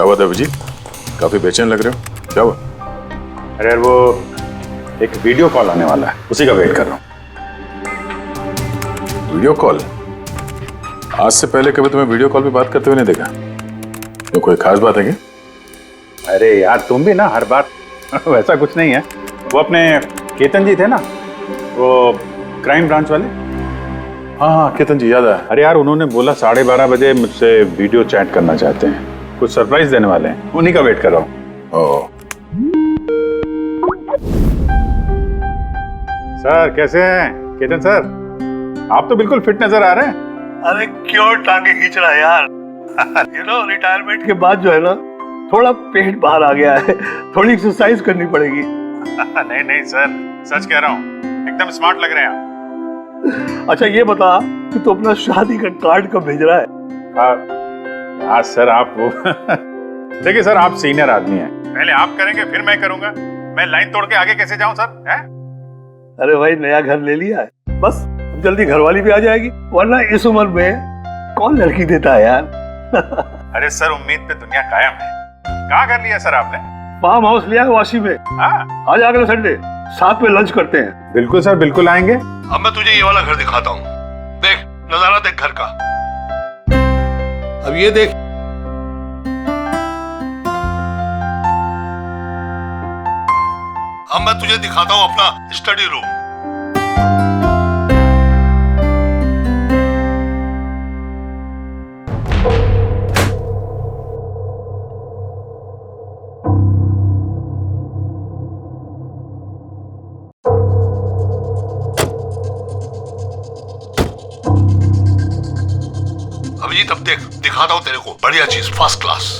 क्या हुआ था अभिजीत? काफी बेचैन लग रहे हो, क्या हुआ? अरे यार वो एक वीडियो कॉल आने वाला है, उसी का वेट कर रहा हूँ। Video call? आज से पहले कभी तुम्हें वीडियो कॉल पे बात करते हुए नहीं देखा। तो कोई खास बात है क्या? अरे यार तुम भी ना हर बार वैसा कुछ नहीं है। वो अपने केतन जी थे ना, वो क्राइम ब्रांच वाले। हाँ, केतन जी याद आया। अरे यार उन्होंने बोला 12:30 बजे मुझसे वीडियो चैट करना चाहते हैं, कुछ सरप्राइज देने वाले हैं, उन्हीं का वेट कर रहा हूँ। सर कैसे हैं केतन सर? आप तो बिल्कुल फिट नजर आ रहे हैं। अरे क्यों टांगे खींच रहा है यार? रिटायरमेंट के बाद जो है ना, थोड़ा पेट बाहर आ गया है, थोड़ी एक्सरसाइज करनी पड़ेगी। नहीं नहीं सर, सच कह रहा हूँ, एकदम स्मार्ट लग रहे हैं आप। अच्छा ये बता कि तू अपना शादी का कार्ड कब भेज रहा है? हाँ सर आप वो देखिए सर, आप सीनियर आदमी हैं, पहले आप करेंगे फिर मैं करूंगा। मैं लाइन तोड़ के आगे कैसे जाऊं सर? है? अरे भाई नया घर ले लिया है, बस जल्दी घरवाली भी आ जाएगी, वरना इस उम्र में कौन लड़की देता है यार? अरे सर उम्मीद पे दुनिया कायम है। कहाँ कर लिया सर आपने? फार्म हाउस लिया है वाशी में। हाँ आज अगले संडे साथ में लंच करते हैं। बिल्कुल सर, बिल्कुल आएंगे। अब मैं तुझे ये वाला घर दिखाता हूँ, देख नजारा देख घर का। अब ये देख, अब मैं तुझे दिखाता हूँ अपना स्टडी रूम। अभिजीत अब देख, दिखाता हूँ तेरे को बढ़िया चीज, फर्स्ट क्लास।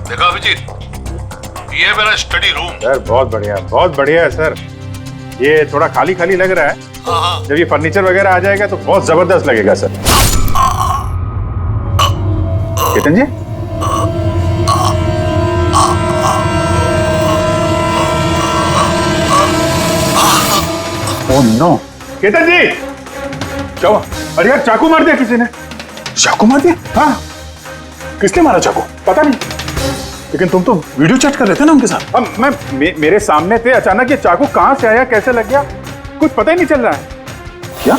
देखा अभिजीत, ये है मेरा स्टडी रूम। सर बहुत बढ़िया है सर। ये थोड़ा खाली खाली लग रहा है, जब ये फर्नीचर वगैरह आ जाएगा तो बहुत जबरदस्त लगेगा सर। केतन जी, ओह नो, केतन जी क्या हुआ? अरे यार चाकू मार दिया किसी ने। चाकू मार दिया? हाँ किसने मारा चाकू? पता नहीं। लेकिन तुम तो वीडियो चैट कर रहे थे ना उनके साथ। अब मेरे सामने थे, अचानक ये चाकू कहां से आया, कैसे लग गया, कुछ पता ही नहीं चल रहा है। क्या?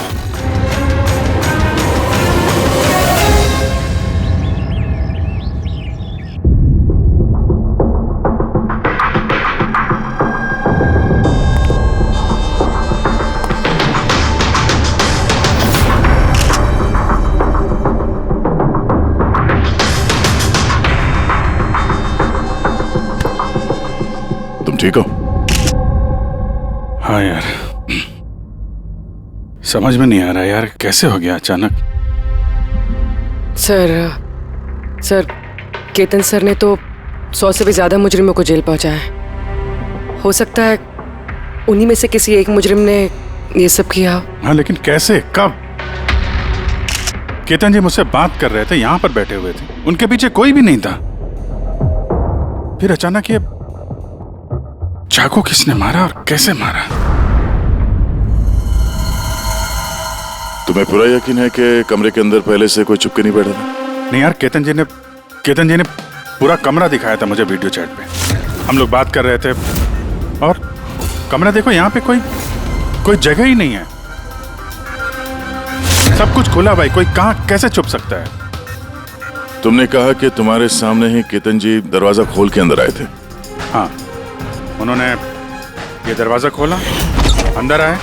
ठीक हो? हाँ यार, समझ में नहीं आ रहा यार, कैसे हो गया अचानक? सर केतन सर ने तो 100 से भी ज्यादा मुजरिमों को जेल पहुंचाया है। हो सकता है उन्हीं में से किसी एक मुजरिम ने ये सब किया। हाँ लेकिन कैसे, कब? केतन जी मुझसे बात कर रहे थे, यहाँ पर बैठे हुए थे, उनके पीछे कोई भी नहीं था। फिर अचानक ये चाकू किसने मारा और कैसे मारा? तुम्हें पूरा यकीन है कि कमरे के अंदर पहले से कोई छुप के नहीं बैठा था? नहीं यार, केतन जी ने पूरा कमरा दिखाया था मुझे वीडियो चैट पे। हम लोग बात कर रहे थे और कमरा देखो, यहाँ पे कोई जगह ही नहीं है, सब कुछ खुला भाई, कोई कहाँ कैसे छुप सकता है? तुमने कहा कि तुम्हारे सामने ही केतन जी दरवाजा खोल के अंदर आए थे। हाँ, उन्होंने ये दरवाजा खोला, अंदर आए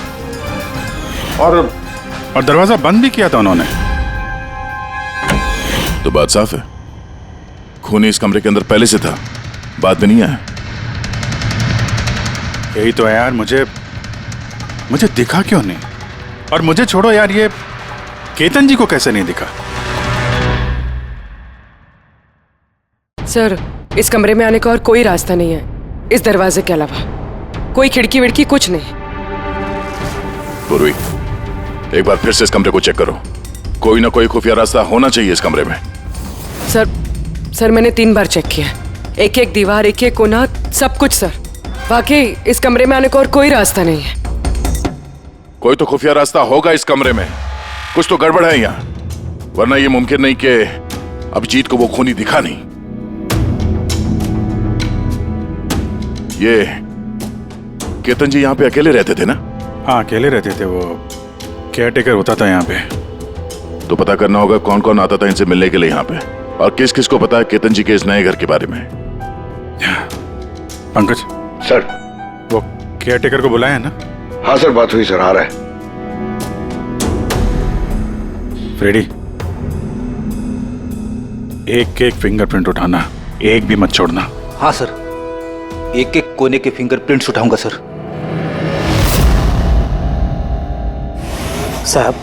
और दरवाजा बंद भी किया था उन्होंने। तो बात साफ है, खूनी इस कमरे के अंदर पहले से था, बाद में नहीं आया। यही तो है यार, मुझे दिखा क्यों नहीं? और मुझे छोड़ो यार, ये केतन जी को कैसे नहीं दिखा? सर इस कमरे में आने का और कोई रास्ता नहीं है इस दरवाजे के अलावा, कोई खिड़की विड़की कुछ नहीं। पूर्वी, एक बार फिर से इस कमरे को चेक करो। कोई ना कोई खुफिया रास्ता होना चाहिए इस कमरे में। सर मैंने 3 बार चेक किया, एक एक दीवार, एक एक कोना, सब कुछ सर। वाकई इस कमरे में आने का और कोई रास्ता नहीं है। कोई तो खुफिया रास्ता होगा इस कमरे में, कुछ तो गड़बड़ है यहाँ, वरना ये मुमकिन नहीं कि अभिजीत को वो खूनी दिखा नहीं। ये केतन जी यहाँ पे अकेले रहते थे ना? हाँ, अकेले रहते थे, वो केयर टेकर होता था यहाँ पे। तो पता करना होगा कौन कौन आता था इनसे मिलने के लिए यहाँ पे, और किस किस को पता है केतन जी के इस नए घर के बारे में। पंकज सर। वो केयर टेकर को बुलाया है ना? हाँ सर, बात हुई सर, आ रहा है। फ्रेडी, एक एक फिंगरप्रिंट उठाना, एक भी मत छोड़ना। हाँ सर, एक एक कोने के फिंगरप्रिंट्स उठाऊंगा सर। साहब,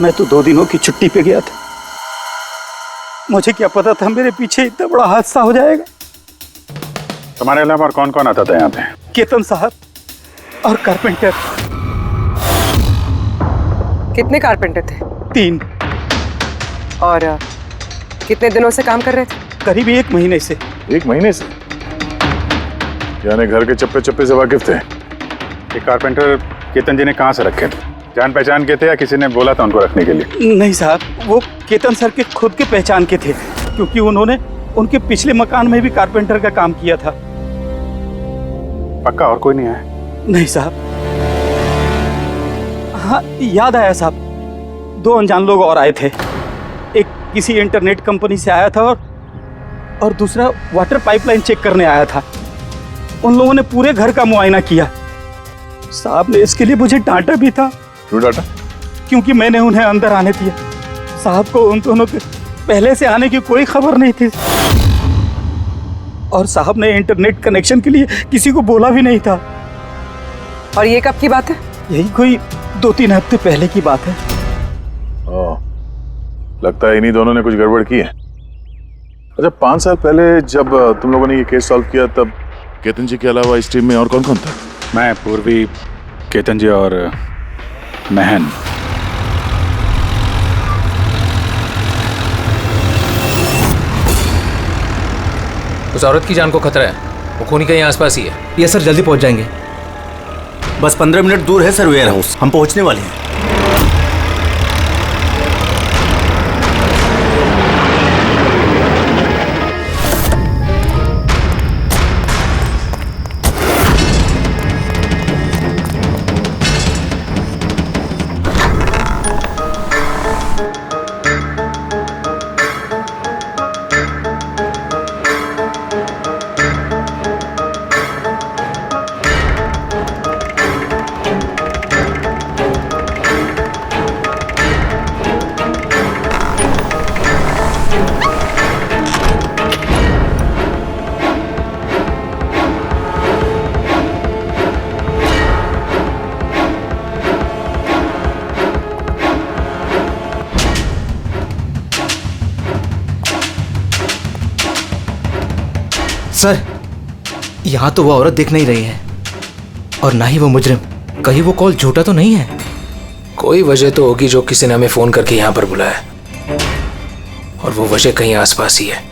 मैं तो 2 दिनों की छुट्टी पे गया था, मुझे क्या पता था मेरे पीछे इतना बड़ा हादसा हो जाएगा। तुम्हारे अलावा और कौन कौन आता था यहाँ पे? केतन साहब और कारपेंटर। कितने कारपेंटर थे? 3। और कितने दिनों से काम कर रहे थे? करीब 1 महीने से। 1 महीने से? यानी घर के चप्पे चप्पे से वाकिफ थे। ये कारपेंटर केतन जी ने कहाँ से रखे थे? जान पहचान के थे या किसी ने बोला था उनको रखने के लिए? नहीं साहब, वो केतन सर के खुद के पहचान के थे, क्योंकि उन्होंने उनके पिछले मकान में भी कारपेंटर का काम किया था। पक्का और कोई नहीं है? नहीं साहब। हाँ, याद आया साहब, 2 अनजान लोग और आए थे। एक किसी इंटरनेट कंपनी से आया था और दूसरा वाटर पाइपलाइन चेक करने आया था। उन लोगों ने पूरे घर का मुआयना किया। साहब ने इसके लिए मुझे डांटा भी था। क्यों डांटा? क्योंकि मैंने उन्हें अंदर आने दिया। साहब को उन दोनों के पहले से आने की कोई खबर नहीं थी, और साहब ने इंटरनेट कनेक्शन के लिए किसी को बोला भी नहीं था। और ये कब की बात है? यही कोई 2-3 हफ्ते पहले की बात है। ओह, लगता है इन्हीं दोनों ने कुछ गड़बड़ की है। अच्छा, 5 साल पहले जब तुम लोगों ने ये केस सॉल्व किया, तब केतन जी के अलावा इस टीम में और कौन कौन था? मैं, पूर्वी, केतन जी और महन। उस औरत की जान को खतरा है, वो खूनी कहीं आसपास ही है। ये सर, जल्दी पहुंच जाएंगे। बस 15 मिनट दूर है सर वेयर हाउस, हम पहुंचने वाले हैं। सर, यहाँ तो वो औरत दिख नहीं रही है, और ना ही वो मुजरिम। कहीं वो कॉल झूठा तो नहीं है? कोई वजह तो होगी जो किसी ने हमें फोन करके यहाँ पर बुलाया, और वो वजह कहीं आसपास ही है।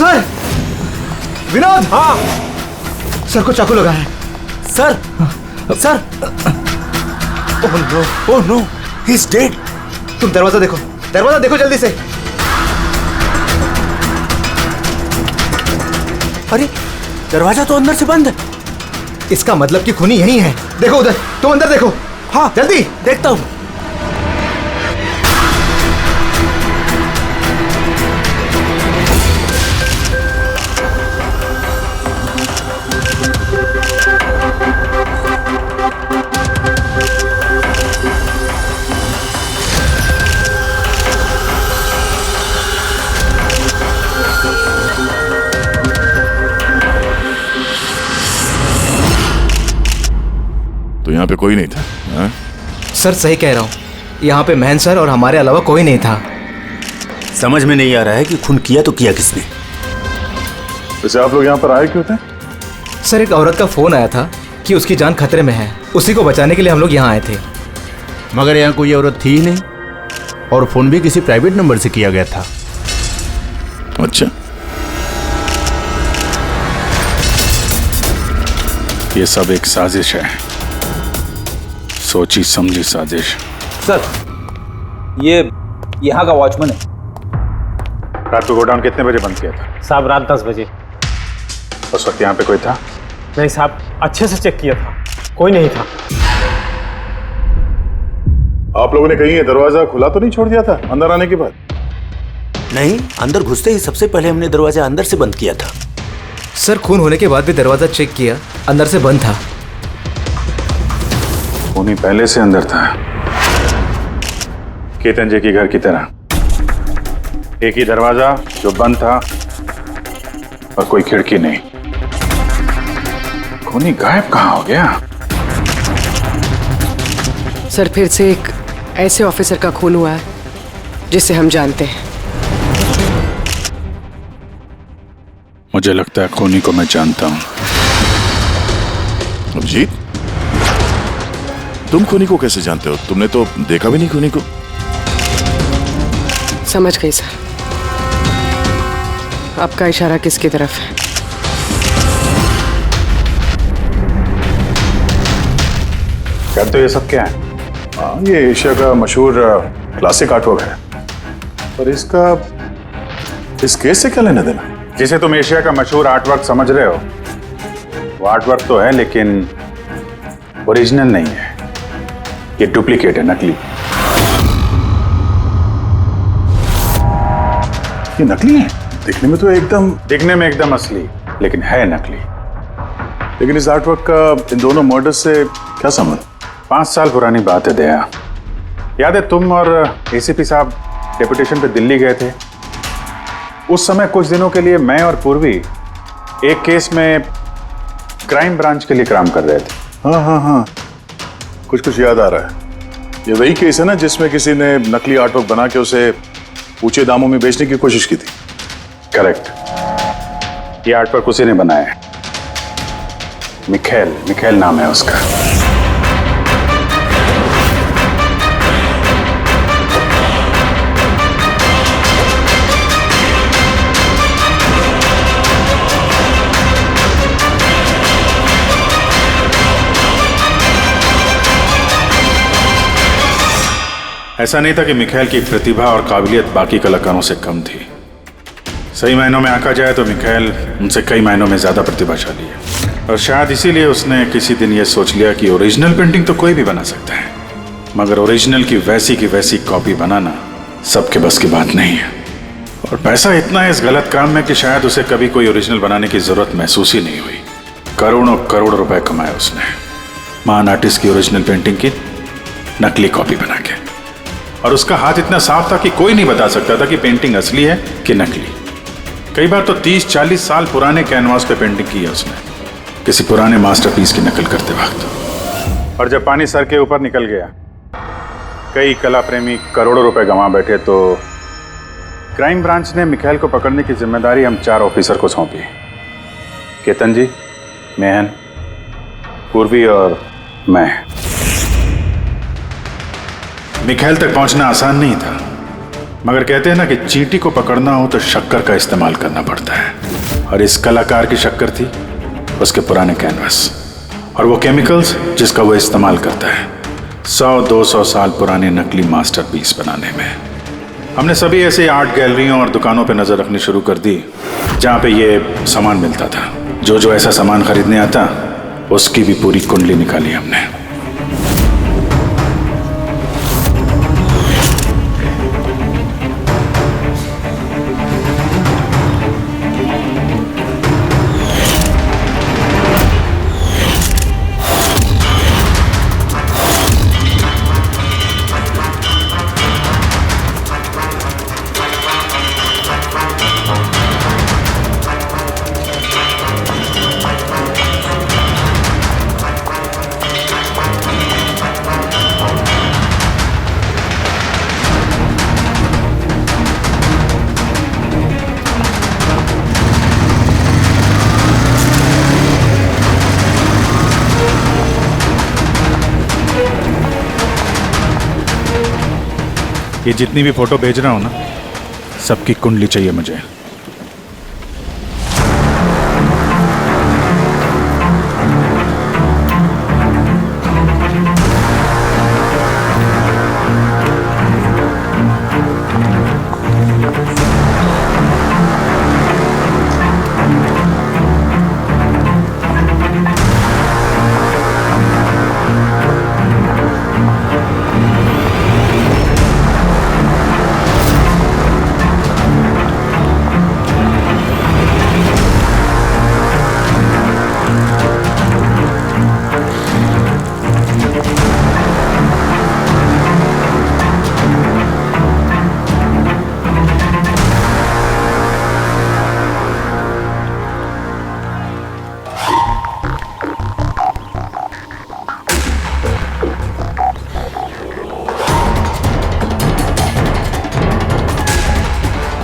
सर, विनोद। हाँ सर को चाकू लगा है। Sir, sir, oh no, oh no, he is dead. तुम दरवाजा देखो जल्दी से। अरे दरवाजा तो अंदर से बंद है। इसका मतलब कि खूनी यही है। देखो उधर, तुम अंदर देखो। हाँ जल्दी। देखता हूँ। तो यहाँ पे कोई नहीं था? हाँ? सर सही कह रहा हूँ, यहाँ पे महन सर और हमारे अलावा कोई नहीं था। समझ में नहीं आ रहा है कि खून किया तो किया किसने। वैसे आप लोग यहाँ पर आए क्यों थे? सर एक औरत का फोन आया था कि उसकी जान खतरे में है, उसी को बचाने के लिए हम लोग यहाँ आए थे। मगर यहाँ कोई औरत थी ही नहीं और फोन भी किसी प्राइवेट नंबर से किया गया था। अच्छा, ये सब एक साजिश है, सोची समझी साजिश। सर, ये यहाँ का वॉचमैन है। रात को गोडाउन कितने बजे बंद किया था? साहब रात 10 बजे। उस वक्त यहाँ पे कोई था? नहीं साहब, अच्छे से चेक किया था, कोई नहीं था। आप लोगों ने कहीं ये दरवाजा खुला तो नहीं छोड़ दिया था अंदर आने के बाद? नहीं, अंदर घुसते ही सबसे पहले हमने दरवाजा अंदर से बंद किया था। सर खून होने के बाद भी दरवाजा चेक किया, अंदर से बंद था। खूनी पहले से अंदर था, केतन जी के घर की तरह। एक ही दरवाजा जो बंद था और कोई खिड़की नहीं। खूनी गायब कहाँ हो गया? सर फिर से एक ऐसे ऑफिसर का खून हुआ है जिसे हम जानते हैं। मुझे लगता है खूनी को मैं जानता हूँ। अभिजीत, तुम खूनी को कैसे जानते हो? तुमने तो देखा भी नहीं खूनी को। समझ गई सर, आपका इशारा किसकी तरफ है? कहते हो ये सब क्या है? हाँ, ये एशिया का मशहूर क्लासिक आर्टवर्क है, पर इसका इस केस से क्या लेना देना? जिसे तुम एशिया का मशहूर आर्टवर्क समझ रहे हो, वो आर्टवर्क तो है लेकिन ओरिजिनल नहीं है। ये डुप्लीकेट है, नकली। ये नकली है? दिखने में तो एकदम असली, लेकिन है नकली। लेकिन इस आर्टवर्क का इन दोनों मर्डर्स से क्या संबंध? 5 साल पुरानी बात है दया। याद है तुम और एसीपी साहब डेपुटेशन पे दिल्ली गए थे? उस समय कुछ दिनों के लिए मैं और पूर्वी एक केस में क्राइम ब्रांच के लिए काम कर रहे थे। हाँ, कुछ याद आ रहा है। ये वही केस है ना जिसमें किसी ने नकली आर्टवर्क बना के उसे ऊंचे दामों में बेचने की कोशिश की थी? करेक्ट। ये आर्टवर्क उसी ने बनाया है। मिखेल नाम है उसका। ऐसा नहीं था कि मिखेल की प्रतिभा और काबिलियत बाकी कलाकारों से कम थी। सही मायनों में आंका जाए तो मिखेल उनसे कई मायनों में ज्यादा प्रतिभाशाली है, और शायद इसीलिए उसने किसी दिन ये सोच लिया कि ओरिजिनल पेंटिंग तो कोई भी बना सकता है, मगर ओरिजिनल की वैसी कॉपी बनाना सबके बस की बात नहीं है। और पैसा इतना है इस गलत काम में कि शायद उसे कभी कोई ओरिजिनल बनाने की जरूरत महसूस ही नहीं हुई। करोड़ रुपए कमाए उसने महान आर्टिस्ट की ओरिजिनल पेंटिंग की नकली कॉपी बना के। और उसका हाथ इतना साफ था कि कोई नहीं बता सकता था कि पेंटिंग असली है कि नकली। कई बार तो 30-40 साल पुराने कैनवास पे पेंटिंग की है उसने, किसी पुराने मास्टरपीस की नकल करते वक्त। और जब पानी सर के ऊपर निकल गया, कई कला प्रेमी करोड़ों रुपए गंवा बैठे, तो क्राइम ब्रांच ने मिखेल को पकड़ने की जिम्मेदारी हम 4 ऑफिसर को सौंपी। केतन जी, मेहन, पूर्वी और मैं। मिखेल तक पहुंचना आसान नहीं था, मगर कहते हैं ना कि चींटी को पकड़ना हो तो शक्कर का इस्तेमाल करना पड़ता है, और इस कलाकार की शक्कर थी उसके पुराने कैनवस और वो केमिकल्स जिसका वो इस्तेमाल करता है 100-200 साल पुराने नकली मास्टरपीस बनाने में। हमने सभी ऐसे आर्ट गैलरियों और दुकानों पे नजर रखनी शुरू कर दी जहाँ पे ये सामान मिलता था। जो ऐसा सामान खरीदने आता उसकी भी पूरी कुंडली निकाली हमने। ये जितनी भी फोटो भेज रहा हूं ना, सबकी कुंडली चाहिए मुझे।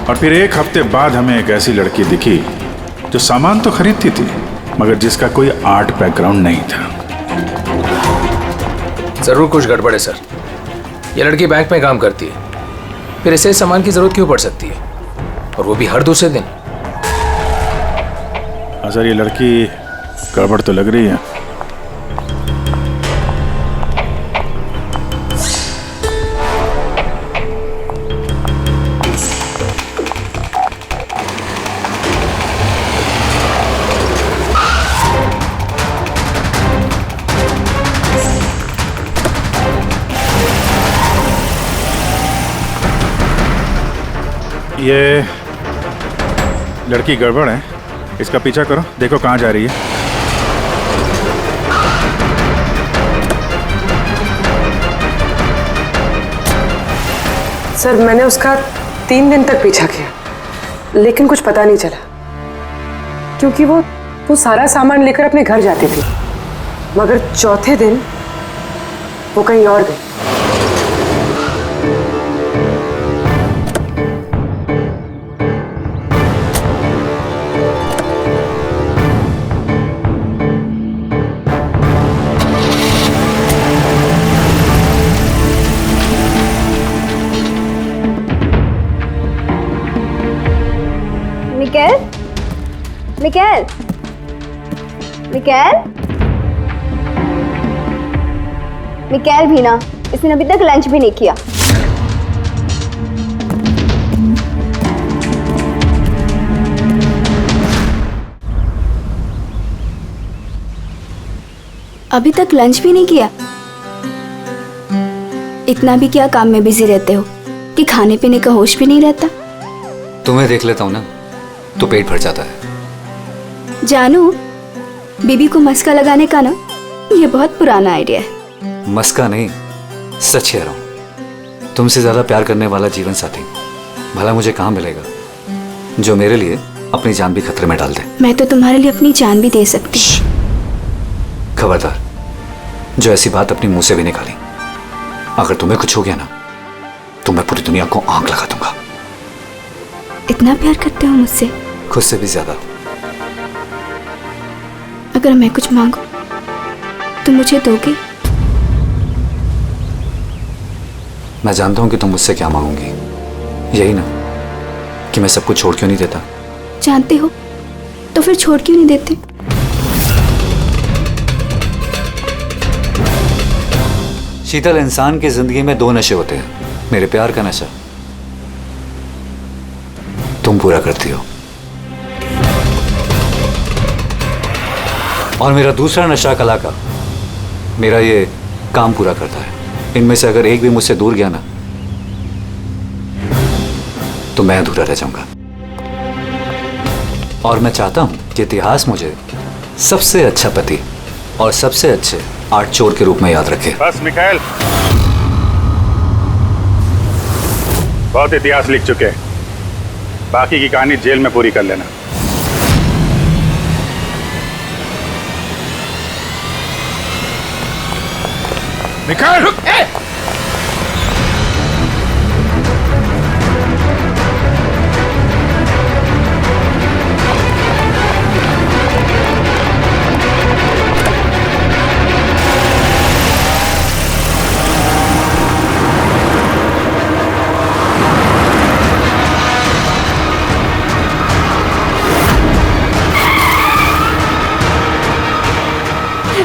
और फिर एक हफ्ते बाद हमें एक ऐसी लड़की दिखी जो सामान तो खरीदती थी मगर जिसका कोई आर्ट बैकग्राउंड नहीं था। जरूर कुछ गड़बड़ है सर। ये लड़की बैंक में काम करती है, फिर इसे सामान की जरूरत क्यों पड़ सकती है, और वो भी हर दूसरे दिन। हाँ सर, ये लड़की गड़बड़ तो लग रही है। ये लड़की गड़बड़ है, इसका पीछा करो, देखो कहाँ जा रही है। सर मैंने उसका 3 दिन तक पीछा किया, लेकिन कुछ पता नहीं चला, क्योंकि वो सारा सामान लेकर अपने घर जाती थी, मगर चौथे दिन वो कहीं और गई। मिकेल, मिकेल भी ना, इसने अभी तक लंच भी नहीं किया। अभी तक लंच भी नहीं किया? इतना भी क्या काम में बिजी रहते हो कि खाने पीने का होश भी नहीं रहता? तुम्हें देख लेता हूँ ना तो पेट भर जाता है। जानू, बीबी को मस्का लगाने का ना ये बहुत पुराना आइडिया है। मस्का नहीं, सच कह रहा हूँ। तुमसे ज्यादा प्यार करने वाला जीवन साथी भला मुझे कहाँ मिलेगा जो मेरे लिए अपनी जान भी खतरे में डाल दे। मैं तो तुम्हारे लिए अपनी जान भी दे सकती। खबरदार, जो ऐसी बात अपने मुंह से भी निकाली। अगर तुम्हें कुछ हो गया ना तो मैं पूरी दुनिया को आंख लगा दूंगा। इतना प्यार करते हो मुझसे? खुद से भी ज्यादा। अगर मैं कुछ मांगू तो मुझे दोगे? मैं जानता हूं कि तुम मुझसे क्या मांगोगी, यही ना कि मैं सब कुछ छोड़ क्यों नहीं देता। जानते हो तो फिर छोड़ क्यों नहीं देते? शीतल, इंसान की जिंदगी में दो नशे होते हैं। मेरे प्यार का नशा तुम पूरा करती हो, और मेरा दूसरा नशा कला का, मेरा ये काम पूरा करता है। इनमें से अगर एक भी मुझसे दूर गया ना तो मैं अधूरा रह जाऊंगा। और मैं चाहता हूं कि इतिहास मुझे सबसे अच्छा पति और सबसे अच्छे आर्ट चोर के रूप में याद रखे। बस मिखाइल, बहुत इतिहास लिख चुके, बाकी की कहानी जेल में पूरी कर लेना। मिखाइल रुक!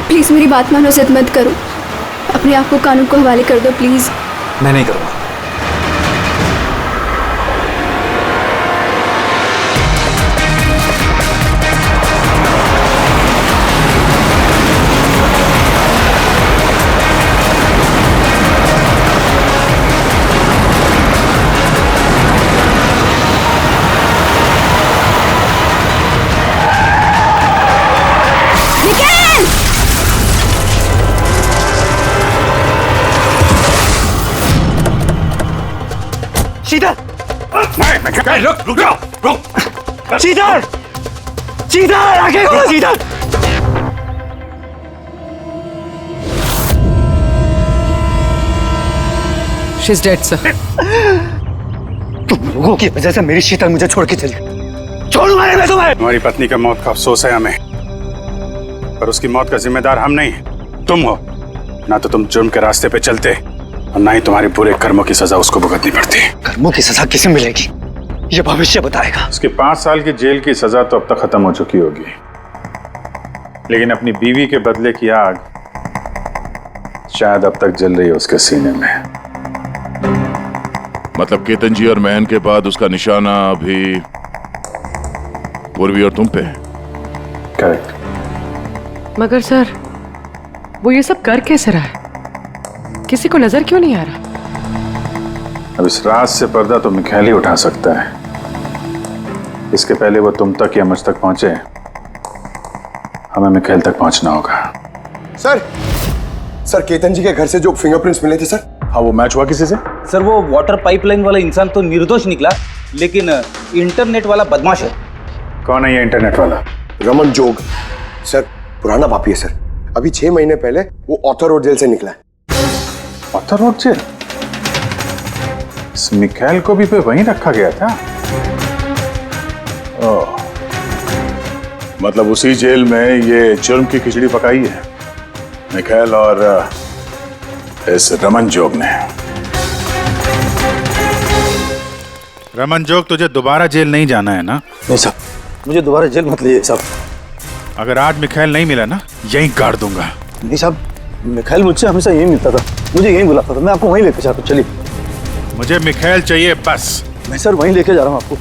प्लीज मेरी बात मानो, जिद मत करो। अपने आप को कानून को हवाले कर दो प्लीज। मैं नहीं करूंगा। शीतल! रुक जाओ, रुक। शीतल! शीतल! आगे खोलो शीतल! She's dead, sir. तुम लोगों की वजह से मेरी शीतल मुझे छोड़ के चली गई। छोड़ूंगा नहीं मैं तुम्हें। हमारी पत्नी का मौत का अफसोस है हमें, पर उसकी मौत का जिम्मेदार हम नहीं, तुम हो। ना तो तुम जुर्म के रास्ते पे चलते और ना ही तुम्हारे बुरे कर्मों की सजा उसको भुगतनी पड़ती। कर्मों की सजा किसे मिलेगी ये भविष्य बताएगा। उसकी 5 साल की जेल की सजा तो अब तक खत्म हो चुकी होगी, लेकिन अपनी बीवी के बदले की आग शायद अब तक जल रही है उसके सीने में। मतलब केतन जी और महन के बाद उसका निशाना अभी पूर्वी और तुम पे है। करेक्ट। मगर सर वो ये सब कर कैसे रहा है? किसी को नजर क्यों नहीं आ रहा? अब इस राज से पर्दा तो मिखाइल ही उठा सकता है। इसके पहले वो तुम तक या मुझ तक पहुंचे, हमें मिखाइल तक पहुंचना होगा। सर केतन जी के घर से जो फिंगरप्रिंट्स मिले थे सर। हाँ, वो मैच हुआ किसी से? सर वो वाटर पाइपलाइन वाला इंसान तो निर्दोष निकला, लेकिन इंटरनेट वाला बदमाश है। कौन है ये इंटरनेट वाला? रमन जोग सर, पुराना पापी है सर। अभी 6 महीने पहले वो ऑथर रोड जेल से निकला है। Arthur Road jail? इस मिखाइल को भी पे वहीं रखा गया था। ओह, मतलब उसी जेल में ये जुर्म की खिचड़ी पकाई है मिखाइल और इस रमन जोग ने। रमन जोग, तुझे दोबारा जेल नहीं जाना है ना? नहीं साहब, मुझे दोबारा जेल मत लीजिए साहब। अगर आज मिखाइल नहीं मिला ना, यहीं गाड़ दूंगा। नहीं साहब, मिखाइल मुझसे हमेशा यही मिलता था, मुझे यही बुलाता था। मैं आपको वहीं लेके जाता हूँ, चलिए। मुझे मिखाइल चाहिए बस। मैं सर वहीं लेके जा रहा हूँ आपको।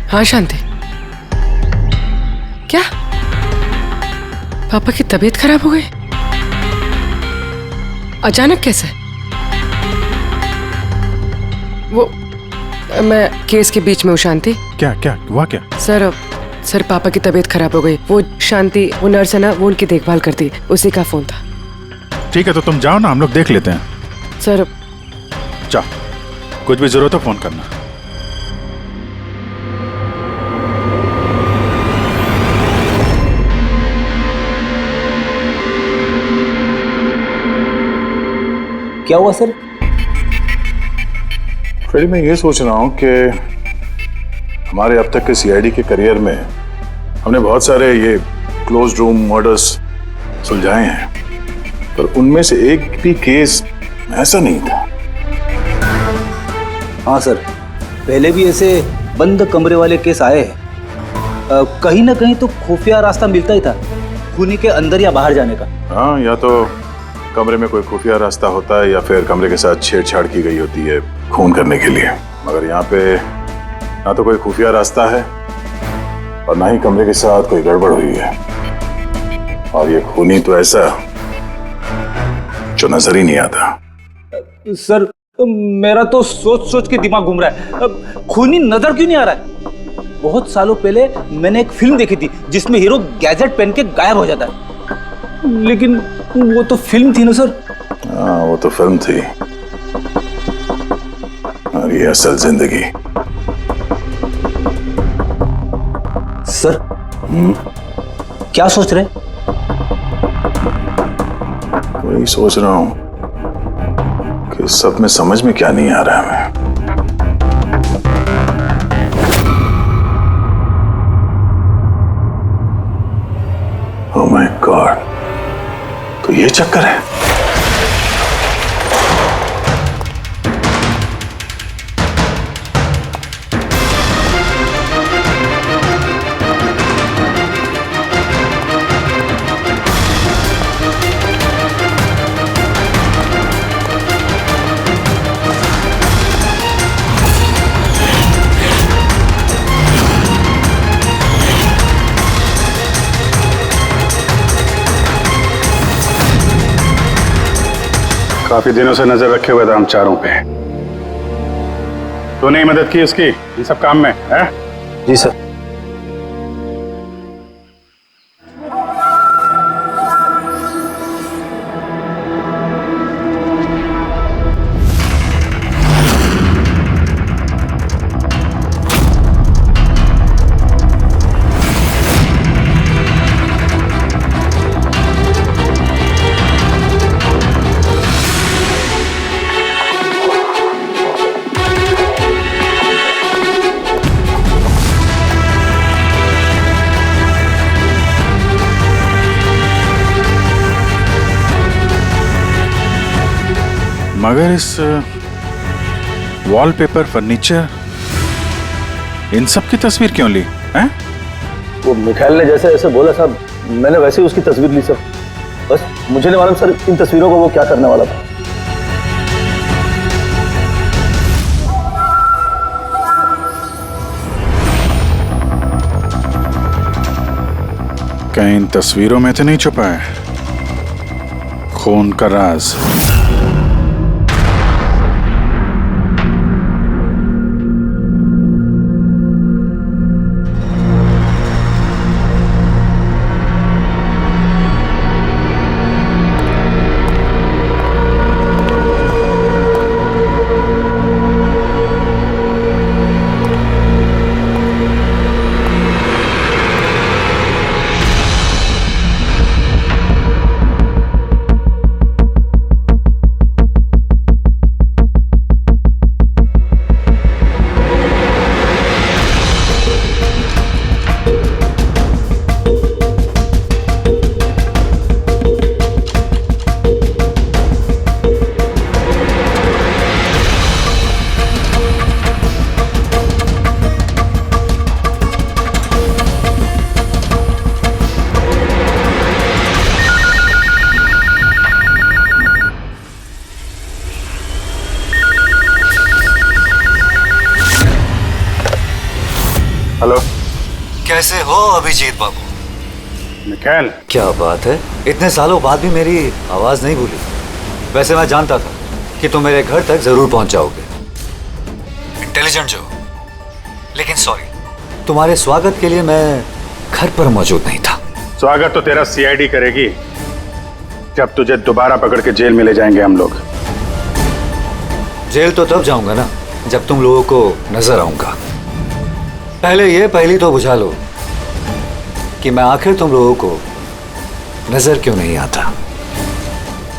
हाँ शांति, क्या पापा की तबीयत खराब हो गई? अचानक कैसे? वो मैं केस के बीच में हूँ शांति। क्या क्या हुआ क्या? सर पापा की तबीयत खराब हो गई। वो शांति, वो नर्स है ना, वो उनकी देखभाल करती, उसी का फोन था। ठीक है, तो तुम जाओ ना, हम लोग देख लेते हैं। सर जाओ, कुछ भी जरूरत हो फोन करना। क्या हुआ सर? फिर मैं ये सोच रहा हूं कि हमारे अब तक के सीआईडी के करियर में हमने बहुत सारे ये क्लोज रूम मर्डर्स सुलझाए हैं, पर उनमें से एक भी केस ऐसा नहीं था। हाँ सर, पहले भी ऐसे बंद कमरे वाले केस आए हैं। कहीं ना कहीं तो खुफिया रास्ता मिलता ही था खूनी के अंदर या बाहर जाने का। हाँ, या तो कमरे में कोई खुफिया रास्ता होता है या फिर कमरे के साथ छेड़छाड़ की गई होती है खून करने के लिए। मगर यहाँ पे ना तो कोई खुफिया रास्ता है और ना ही कमरे के साथ कोई गड़बड़ हुई है। और ये खूनी तो ऐसा जो नजर ही नहीं आता। सर, मेरा तो सोच सोच के दिमाग घूम रहा है। खूनी नजर क्यों नहीं आ रहा है? बहुत सालों पहले मैंने एक फिल्म देखी थी जिसमें हीरो गैजेट पहन के गायब हो जाता है, लेकिन वो तो फिल्म थी ना सर। हाँ, वो तो फिल्म थी और ये असल जिंदगी। सर, क्या सोच रहे? वही सोच रहा हूं कि सब में समझ में क्या नहीं आ रहा है हमें। ओह माय गॉड, तो ये चक्कर है। काफी दिनों से नजर रखे हुए थे हम चारों पे। तूने ही मदद की उसकी इन सब काम में, है? जी सर। मगर इस वॉलपेपर, फर्नीचर, इन सब की तस्वीर क्यों ली हैं? वो मिखाइल ने जैसे जैसे बोला साहब, मैंने वैसे ही उसकी तस्वीर ली सर। बस मुझे नहीं मालूम सर इन तस्वीरों को वो क्या करने वाला था। कहीं इन तस्वीरों में तो नहीं छुपा है खून का राज? हेलो, कैसे हो अभिजीत बाबू? मिखाइल, क्या बात है, इतने सालों बाद भी मेरी आवाज नहीं भूली। वैसे मैं जानता था कि तुम मेरे घर तक जरूर पहुंच जाओगे, इंटेलिजेंट जो। लेकिन सॉरी, तुम्हारे स्वागत के लिए मैं घर पर मौजूद नहीं था। स्वागत तो तेरा सीआईडी करेगी जब तुझे दोबारा पकड़ के जेल में ले जाएंगे हम लोग। जेल तो तब जाऊंगा ना जब तुम लोगों को नजर आऊंगा। पहले ये पहली तो बुझा लो कि मैं आखिर तुम लोगों को नजर क्यों नहीं आता।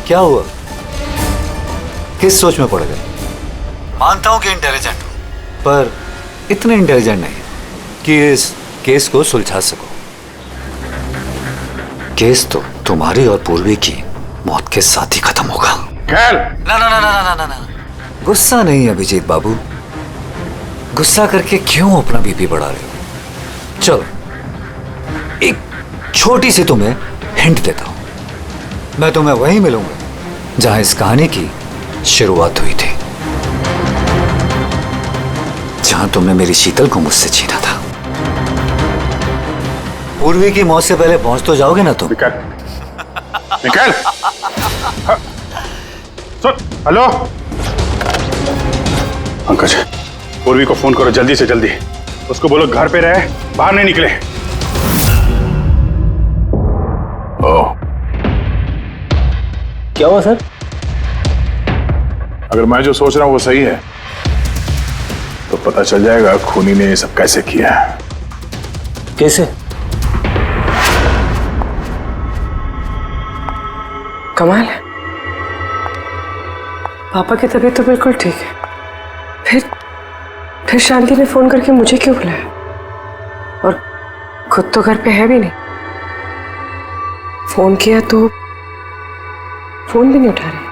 क्या हुआ, किस सोच में पड़ गए? मानता हूं कि इंटेलिजेंट हो, पर इतने इंटेलिजेंट नहीं कि इस केस को सुलझा सको। केस तो तुम्हारी और पूर्वी की मौत के साथ ही खत्म होगा। खैर, ना ना ना ना ना ना ना, गुस्सा नहीं अभिजीत बाबू, गुस्सा करके क्यों अपना बीपी बढ़ा रहे हो? चलो एक छोटी सी तुम्हें हिंट देता हूं। मैं तुम्हें वहीं मिलूंगा जहां इस कहानी की शुरुआत हुई थी, जहां तुमने मेरी शीतल को मुझसे छीना था। पूर्वी की मौत से पहले पहुंच तो जाओगे ना तुम? निकल। सुन, हेलो पंकज, पूर्वी को फोन करो जल्दी से जल्दी। उसको बोलो घर पे रहे, बाहर नहीं निकले। ओह, क्या हुआ सर? अगर मैं जो सोच रहा हूं वो सही है तो पता चल जाएगा खूनी ने ये सब कैसे किया है। कैसे? कमाल है, पापा की तबीयत तो बिल्कुल ठीक है, फिर शांति ने फोन करके मुझे क्यों बुलाया? और खुद तो घर पे है भी नहीं। फोन किया तो फोन भी नहीं उठा रही।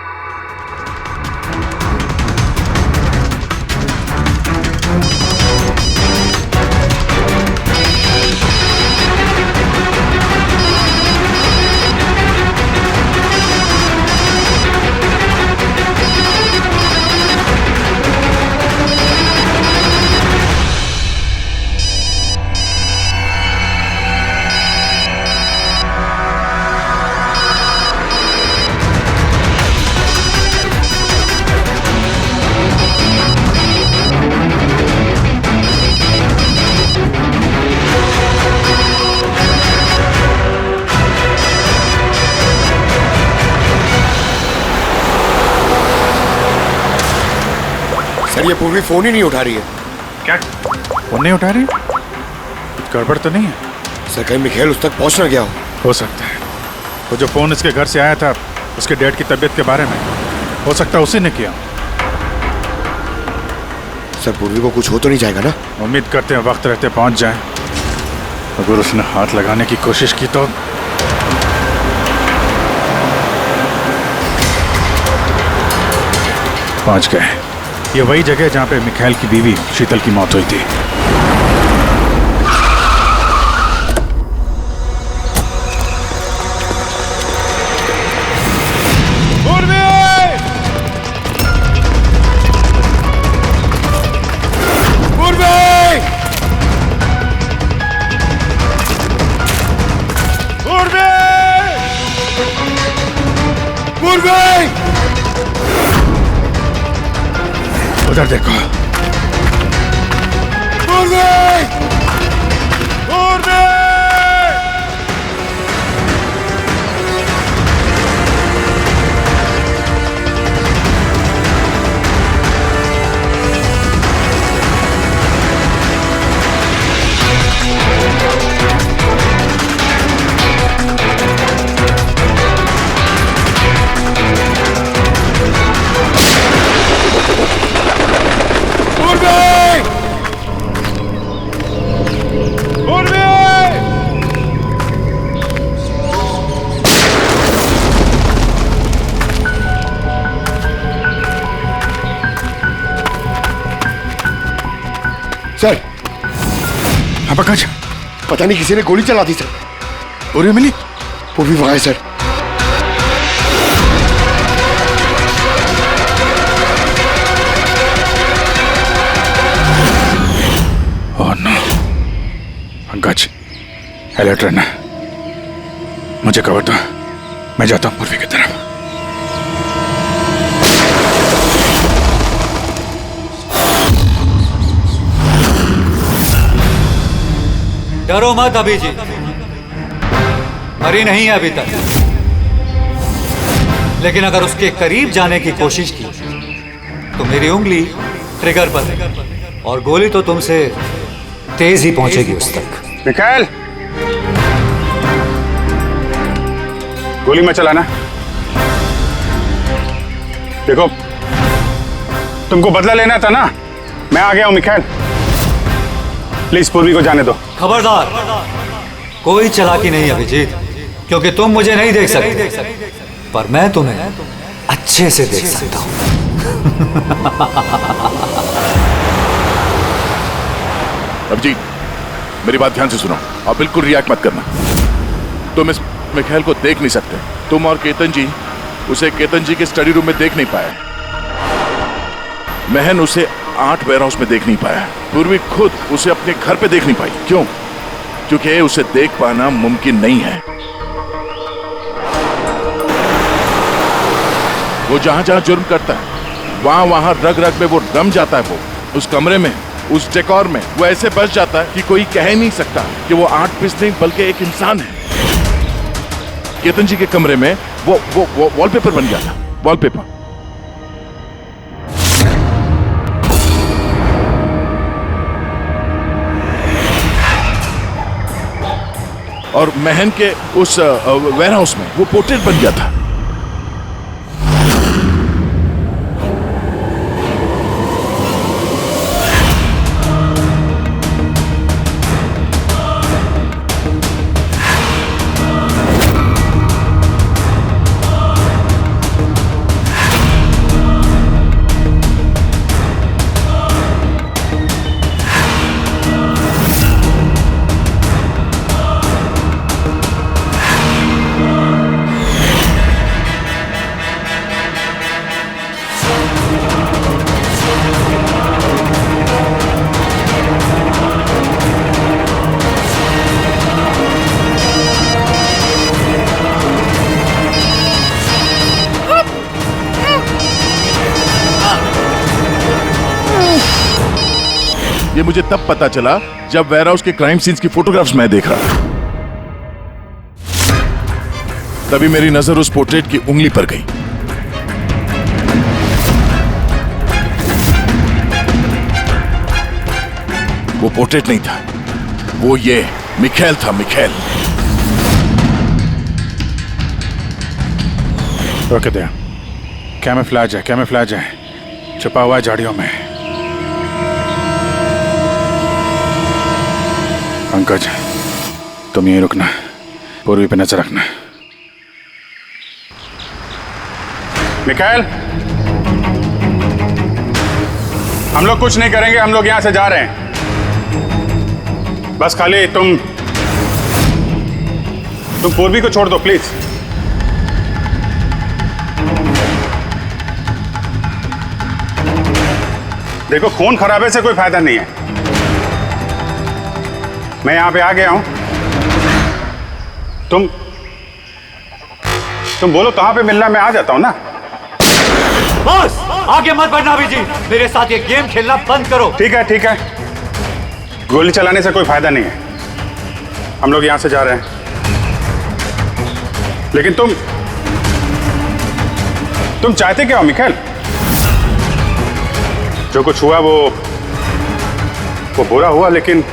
सर ये पूर्वी फोन ही नहीं उठा रही है। क्या फोन नहीं उठा रही? कुछ गड़बड़ तो नहीं है? सर कहीं मिखेल उस तक पहुंच ना गया हो सकता है वो जो फोन इसके घर से आया था उसके डैड की तबीयत के बारे में, हो सकता है उसी ने किया। सर पूर्वी को कुछ हो तो नहीं जाएगा ना? उम्मीद करते हैं वक्त रहते पहुंच जाए। अगर उसने हाथ लगाने की कोशिश की तो पहुंच गए। ये वही जगह है जहां पे मिखाइल की बीवी शीतल की मौत हुई थी। उधर देखो। सर हाँ पंकज, पता नहीं किसी ने गोली चला दी सर। पूर्वी मिली? पूर्वी वहां है sir. Oh no Pankaj, alert रहना। मुझे कवर दो, मैं जाता हूं पूर्वी की तरफ। डरो मत अभिजीत, मरी नहीं है अभी तक, लेकिन अगर उसके करीब जाने की कोशिश की तो मेरी उंगली ट्रिगर पर और गोली तो तुमसे तेज ही पहुंचेगी उस तक। मिखाइल, गोली मत चलाना। देखो तुमको बदला लेना था ना, मैं आ गया हूं मिखाइल। प्लीज पूर्वी को जाने दो। खबरदार, कोई चालाकी नहीं अभिजीत, क्योंकि तुम मुझे नहीं देख सकते। पर मैं तुम्हें अच्छे से देख सकता हूं। अब जी मेरी बात ध्यान से सुनो और बिल्कुल रिएक्ट मत करना। तुम इस मिखाइल को देख नहीं सकते। तुम और केतन जी उसे केतन जी के स्टडी रूम में देख नहीं पाए। महन उसे 8 वेयरहाउस में देख नहीं पाया। पूर्वी खुद उसे अपने घर पे देख नहीं पाई। क्यों? क्योंकि उसे देख पाना मुमकिन नहीं है। वो जहां जहां जुर्म करता है वहां वहां रग रग में वो रम जाता है। वो उस कमरे में, उस डेकोर में वो ऐसे बस जाता है कि कोई कह ही नहीं सकता कि वो 8 पीस नहीं बल्कि एक इंसान है। केतन जी के कमरे में वो वॉलपेपर बन गया था। वॉलपेपर। और महन के उस वेयरहाउस में वो पोर्ट्रेट बन गया था। ये मुझे तब पता चला जब वेयरहाउस के क्राइम सीन्स की फोटोग्राफ्स मैं देख रहा था। तभी मेरी नजर उस पोर्ट्रेट की उंगली पर गई। वो पोर्ट्रेट नहीं था, वो ये मिखाइल था। मिखाइल। रोक दे। कैमोफ्लेज है, कैमोफ्लेज है, छुपा हुआ है झाड़ियों में। पंकज तुम यहीं रुकना, पूर्वी पे नजर रखना। मिखाइल, हम लोग कुछ नहीं करेंगे, हम लोग यहां से जा रहे हैं। बस खाली तुम पूर्वी को छोड़ दो प्लीज। देखो खून खराबे से कोई फायदा नहीं है। मैं यहां पे आ गया हूं। तुम बोलो कहां पे मिलना, मैं आ जाता हूं ना। बस आगे मत बढ़ना भी जी, मेरे साथ ये गेम खेलना बंद करो। ठीक है ठीक है, गोली चलाने से कोई फायदा नहीं है। हम लोग यहां से जा रहे हैं, लेकिन तुम चाहते क्या हो मिखाइल? जो कुछ हुआ वो बुरा हुआ, लेकिन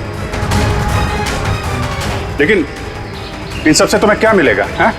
इन सबसे तुम्हें क्या मिलेगा? हैं?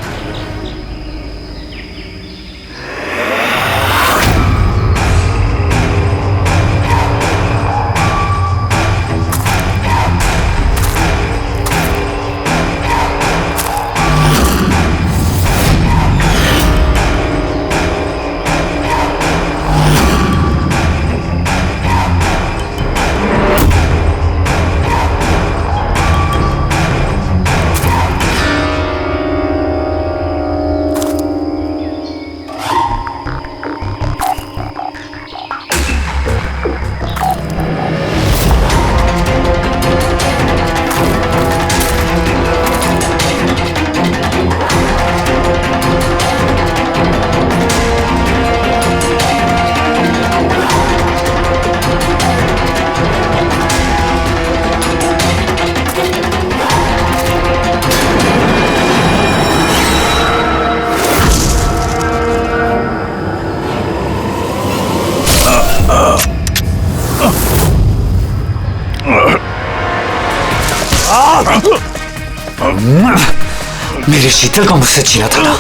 मेरे शीतल को मुझसे छीना था ना,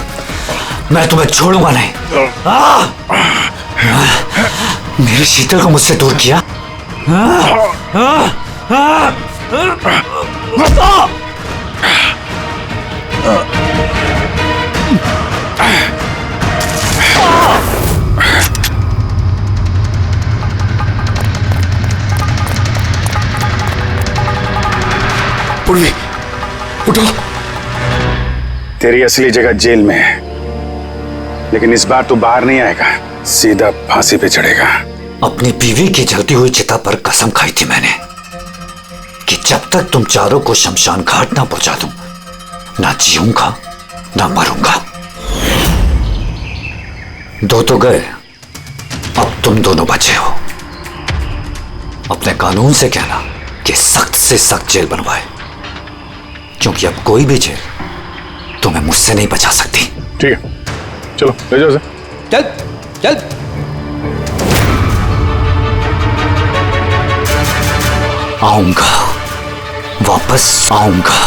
मैं तुम्हें छोड़ूंगा नहीं। मेरे शीतल को मुझसे दूर किया। पूर्वी उठो। तेरी असली जगह जेल में है, लेकिन इस बार तू बाहर नहीं आएगा, सीधा फांसी पे चढ़ेगा। अपनी बीवी की जलती हुई चिता पर कसम खाई थी मैंने कि जब तक तुम चारों को शमशान घाट ना पहुंचा दूं, ना जीऊंगा ना मरूंगा। दो तो गए, अब तुम दोनों बचे हो। अपने कानून से कहना कि सख्त से सख्त जेल बनवाए, क्योंकि अब कोई भी जेल तुम्हें मुझसे नहीं बचा सकती। ठीक है, चलो ले जाओ। चल चल। आऊंगा, वापस आऊंगा।